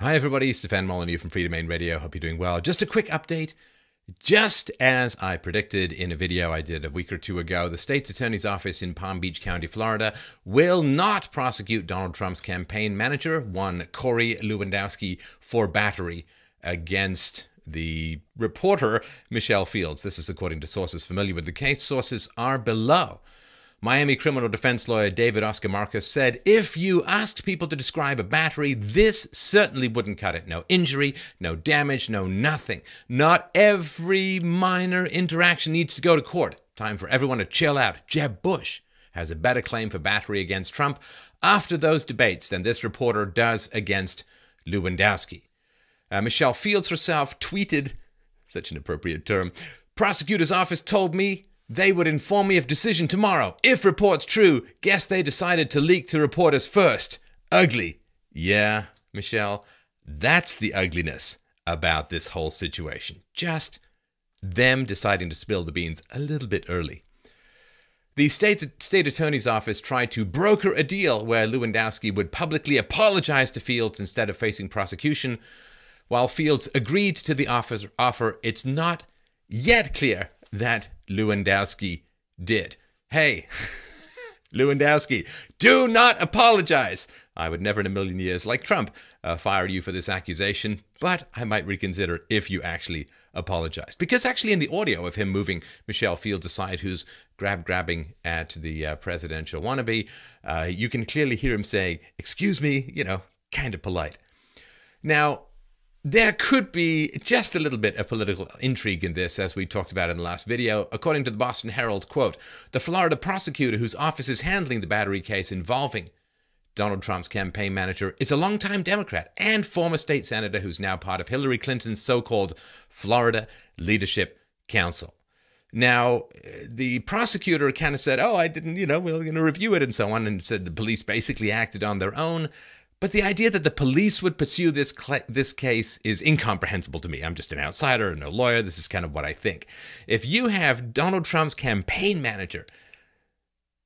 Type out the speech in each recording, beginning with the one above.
Hi everybody, Stefan Molyneux from Free Domain Radio. Hope you're doing well. Just a quick update. Just as I predicted in a video I did a week or two ago, the state's attorney's office in Palm Beach County, Florida, will not prosecute Donald Trump's campaign manager, one Corey Lewandowski, for battery against the reporter Michelle Fields. This is according to sources familiar with the case. Sources are below. Miami criminal defense lawyer David Oscar Marcus said, if you asked people to describe a battery, this certainly wouldn't cut it. No injury, no damage, no nothing. Not every minor interaction needs to go to court. Time for everyone to chill out. Jeb Bush has a better claim for battery against Trump after those debates than this reporter does against Lewandowski. Michelle Fields herself tweeted, such an appropriate term, prosecutor's office told me they would inform me of decision tomorrow. If report's true, guess they decided to leak to reporters first. Ugly. Yeah, Michelle, that's the ugliness about this whole situation. Just them deciding to spill the beans a little bit early. The state attorney's office tried to broker a deal where Lewandowski would publicly apologize to Fields instead of facing prosecution. While Fields agreed to the offer, it's not yet clear that Lewandowski did. Hey, Lewandowski, do not apologize. I would never in a million years, like Trump, fire you for this accusation, but I might reconsider if you actually apologized. Because actually in the audio of him moving Michelle Fields aside, who's grabbing at the presidential wannabe, you can clearly hear him saying, excuse me, kind of polite. Now, there could be just a little bit of political intrigue in this, as we talked about in the last video. According to the Boston Herald, quote, the Florida prosecutor whose office is handling the battery case involving Donald Trump's campaign manager is a longtime Democrat and former state senator who's now part of Hillary Clinton's so-called Florida Leadership Council. Now, the prosecutor kind of said, oh, I didn't, we're going to review it and so on, and said the police basically acted on their own. But the idea that the police would pursue this case is incomprehensible to me. I'm just an outsider, no lawyer. This is kind of what I think. If you have Donald Trump's campaign manager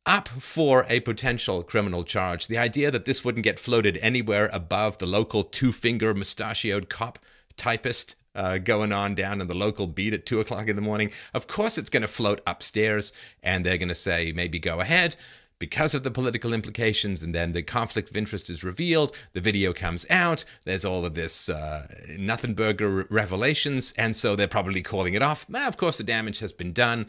up for a potential criminal charge, the idea that this wouldn't get floated anywhere above the local two-finger mustachioed cop typist going on down in the local beat at 2 o'clock in the morning, of course it's going to float upstairs, and they're going to say, maybe go ahead, because of the political implications, and then the conflict of interest is revealed, the video comes out, there's all of this nothing burger revelations, and so they're probably calling it off. Now, of course, the damage has been done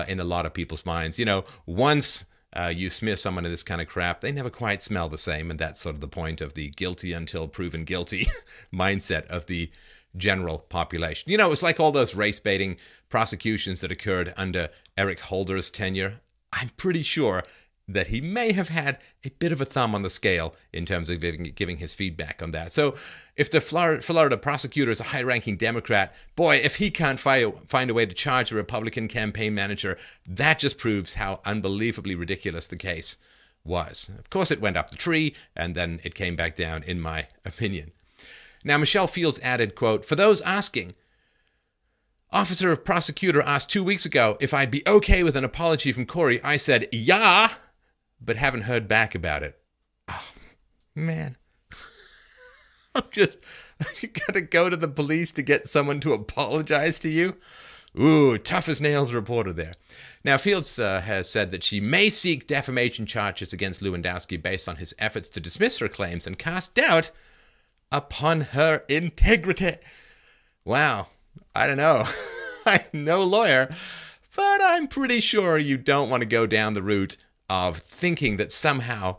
in a lot of people's minds. Once you smear someone in this kind of crap, they never quite smell the same, and that's sort of the point of the guilty until proven guilty mindset of the general population. It's like all those race-baiting prosecutions that occurred under Eric Holder's tenure. I'm pretty sure that he may have had a bit of a thumb on the scale in terms of giving his feedback on that. So if the Florida prosecutor is a high-ranking Democrat, boy, if he can't find a way to charge a Republican campaign manager, that just proves how unbelievably ridiculous the case was. Of course, it went up the tree, and then it came back down, in my opinion. Now, Michelle Fields added, quote, for those asking, officer of prosecutor asked 2 weeks ago if I'd be okay with an apology from Corey. I said, yeah, but haven't heard back about it. Oh, man. You gotta go to the police to get someone to apologize to you? Ooh, tough as nails reporter there. Now, Fields has said that she may seek defamation charges against Lewandowski based on his efforts to dismiss her claims and cast doubt upon her integrity. Wow, I don't know. I'm no lawyer, but I'm pretty sure you don't want to go down the route of thinking that somehow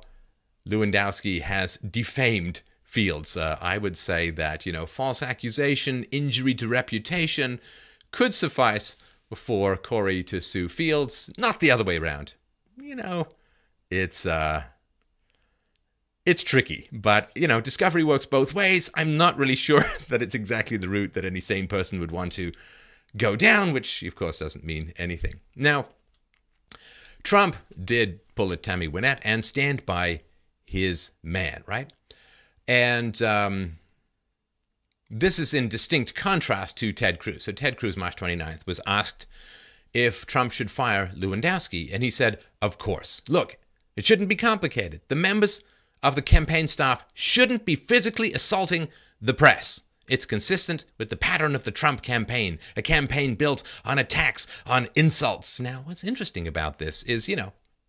Lewandowski has defamed Fields. I would say that, false accusation, injury to reputation could suffice for Corey to sue Fields, not the other way around. It's tricky, but, discovery works both ways. I'm not really sure that it's exactly the route that any sane person would want to go down, which, of course, doesn't mean anything. Now, Trump did pull a Tammy Wynette and stand by his man, right? And this is in distinct contrast to Ted Cruz. So Ted Cruz, March 29th, was asked if Trump should fire Lewandowski, and he said, of course. Look, it shouldn't be complicated. The members of the campaign staff shouldn't be physically assaulting the press. It's consistent with the pattern of the Trump campaign, a campaign built on attacks, on insults. Now, what's interesting about this is,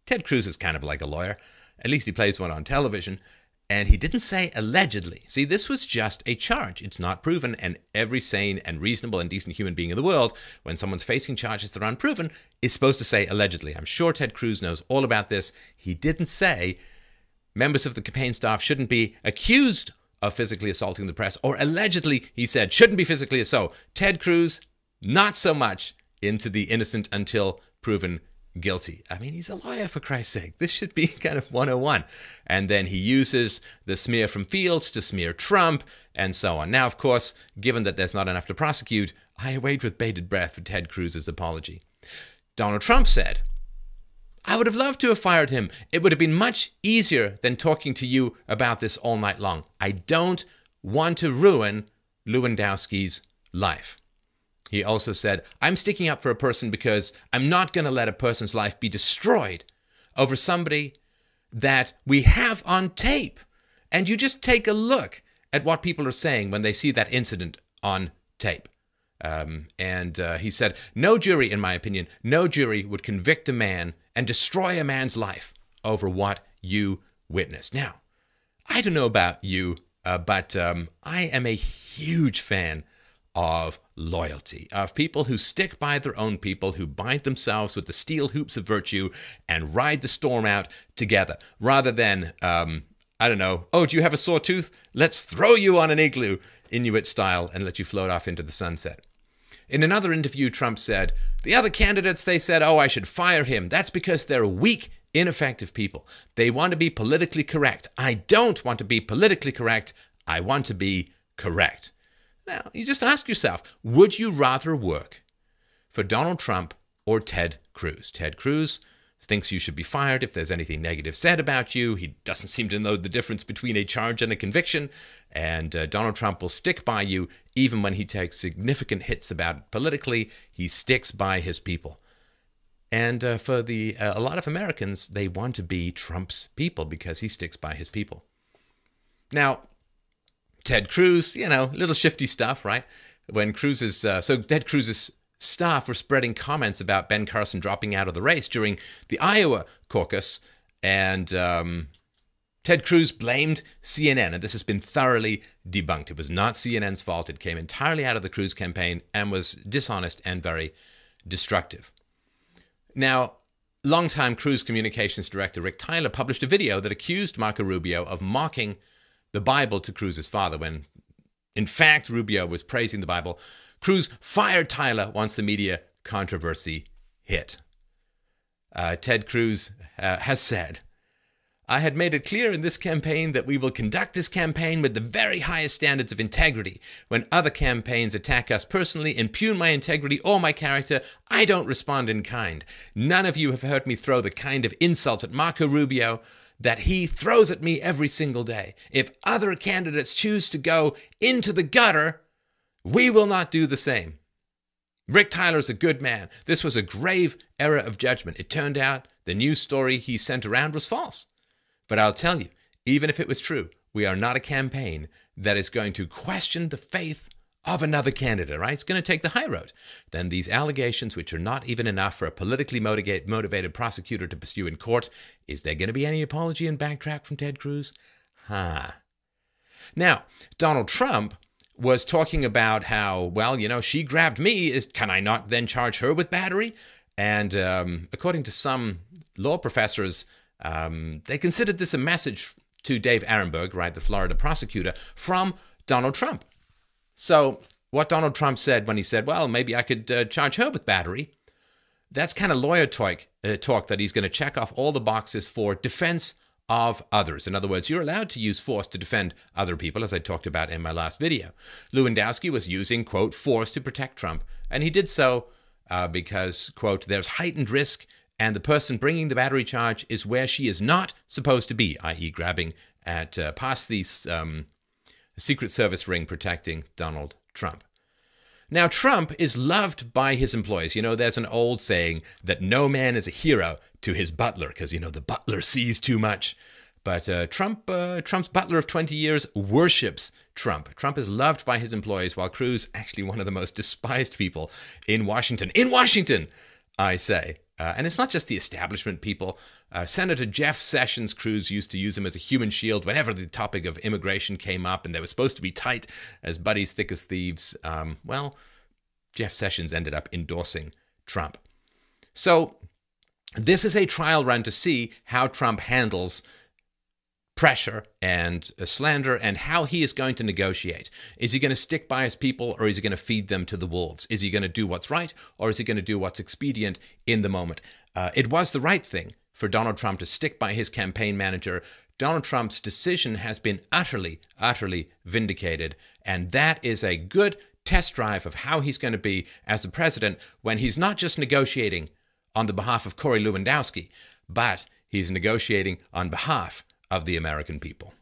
Ted Cruz is kind of like a lawyer. At least he plays one on television. And he didn't say allegedly. See, this was just a charge. It's not proven. And every sane and reasonable and decent human being in the world, when someone's facing charges that are unproven, is supposed to say allegedly. I'm sure Ted Cruz knows all about this. He didn't say members of the campaign staff shouldn't be accused of physically assaulting the press, or allegedly, he said, shouldn't be physically so. Ted Cruz, not so much into the innocent until proven guilty. I mean, he's a lawyer, for Christ's sake. This should be kind of 101. And then he uses the smear from Fields to smear Trump and so on. Now, of course, given that there's not enough to prosecute, I await with bated breath for Ted Cruz's apology. Donald Trump said, I would have loved to have fired him. It would have been much easier than talking to you about this all night long. I don't want to ruin Lewandowski's life. He also said, I'm sticking up for a person because I'm not going to let a person's life be destroyed over somebody that we have on tape. And you just take a look at what people are saying when they see that incident on tape. He said, no jury, in my opinion, no jury would convict a man and destroy a man's life over what you witnessed. Now, I don't know about you, but I am a huge fan of loyalty, of people who stick by their own people, who bind themselves with the steel hoops of virtue and ride the storm out together, rather than, I don't know, oh, do you have a sore tooth? Let's throw you on an igloo, Inuit style, and let you float off into the sunset. In another interview, Trump said, the other candidates, they said, oh, I should fire him. That's because they're weak, ineffective people. They want to be politically correct. I don't want to be politically correct. I want to be correct. Now, you just ask yourself, would you rather work for Donald Trump or Ted Cruz? Ted Cruz thinks you should be fired if there's anything negative said about you. He doesn't seem to know the difference between a charge and a conviction. And Donald Trump will stick by you even when he takes significant hits about it politically. He sticks by his people. And for a lot of Americans, they want to be Trump's people because he sticks by his people. Now, Ted Cruz, little shifty stuff, right? When Ted Cruz's staff were spreading comments about Ben Carson dropping out of the race during the Iowa caucus, and Ted Cruz blamed CNN, and this has been thoroughly debunked. It was not CNN's fault. It came entirely out of the Cruz campaign and was dishonest and very destructive. Now, longtime Cruz communications director Rick Tyler published a video that accused Marco Rubio of mocking the Bible to Cruz's father when, in fact, Rubio was praising the Bible. Cruz fired Tyler once the media controversy hit. Ted Cruz has said, I had made it clear in this campaign that we will conduct this campaign with the very highest standards of integrity. When other campaigns attack us personally, impugn my integrity or my character, I don't respond in kind. None of you have heard me throw the kind of insults at Marco Rubio that he throws at me every single day. If other candidates choose to go into the gutter, we will not do the same. Rick Tyler's a good man. This was a grave error of judgment. It turned out the news story he sent around was false. But I'll tell you, even if it was true, we are not a campaign that is going to question the faith of another candidate, right? It's going to take the high road. Then these allegations, which are not even enough for a politically motivated prosecutor to pursue in court, is there going to be any apology and backtrack from Ted Cruz? Now, Donald Trump was talking about how, well, she grabbed me. Can I not then charge her with battery? And according to some law professors, they considered this a message to Dave Arenberg, right, the Florida prosecutor, from Donald Trump. So what Donald Trump said when he said, well, maybe I could charge her with battery, that's kind of lawyer talk that he's going to check off all the boxes for defense of others. In other words, you're allowed to use force to defend other people, as I talked about in my last video. Lewandowski was using, quote, force to protect Trump. And he did so because, quote, there's heightened risk and the person bringing the battery charge is where she is not supposed to be, i.e. grabbing at past the Secret Service ring protecting Donald Trump. Now, Trump is loved by his employees. There's an old saying that no man is a hero to his butler because, the butler sees too much. But Trump's butler of 20 years worships Trump. Trump is loved by his employees, while Cruz actually one of the most despised people in Washington. In Washington, I say. And it's not just the establishment people. Senator Jeff Sessions, Cruz used to use him as a human shield whenever the topic of immigration came up, and they were supposed to be tight as buddies, thick as thieves. Well, Jeff Sessions ended up endorsing Trump. So this is a trial run to see how Trump handles pressure and slander, and how he is going to negotiate. Is he going to stick by his people, or is he going to feed them to the wolves? Is he going to do what's right, or is he going to do what's expedient in the moment? It was the right thing for Donald Trump to stick by his campaign manager. Donald Trump's decision has been utterly, utterly vindicated, and that is a good test drive of how he's going to be as the president when he's not just negotiating on the behalf of Corey Lewandowski, but he's negotiating on behalf of the American people.